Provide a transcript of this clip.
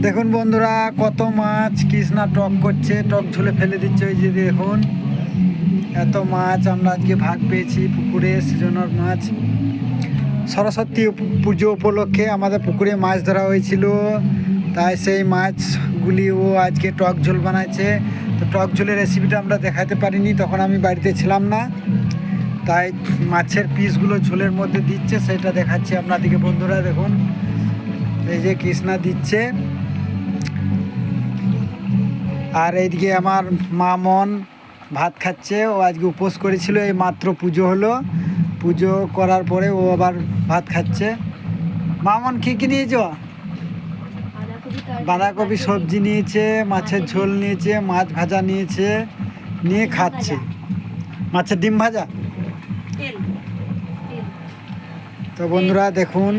দেখুন বন্ধুরা, কত মাছ কৃষ্ণা টক করছে, টক ঝুলে ফেলে দিচ্ছে। ওই যে দেখুন, এত মাছ আমরা আজকে ভাগ পেয়েছি পুকুরে। সিজনের মাছ, সরস্বতী পুজো উপলক্ষে আমাদের পুকুরে মাছ ধরা হয়েছিল, তাই সেই মাছগুলি ও আজকে টক ঝোল বানাচ্ছে। তো টক ঝোলের রেসিপিটা আমরা দেখাতে পারিনি, তখন আমি বাড়িতে ছিলাম না, তাই মাছের পিসগুলো ঝোলের মধ্যে দিচ্ছে, সেটা দেখাচ্ছি আপনাদেরকে। বন্ধুরা দেখুন, এই যে কৃষ্ণা দিচ্ছে, আর এইদিকে আমার মামন ভাত খাচ্ছে। ও আজকে উপোস করেছিল, এই মাত্র পুজো হলো, পুজো করার পরে ও আবার ভাত খাচ্ছে। মামন কী কী নিয়েছ? বাঁধাকপি সবজি নিয়েছে, মাছের ঝোল নিয়েছে, মাছ ভাজা নিয়েছে, নিয়ে খাচ্ছে। মাছের ডিম ভাজা। তো বন্ধুরা দেখুন,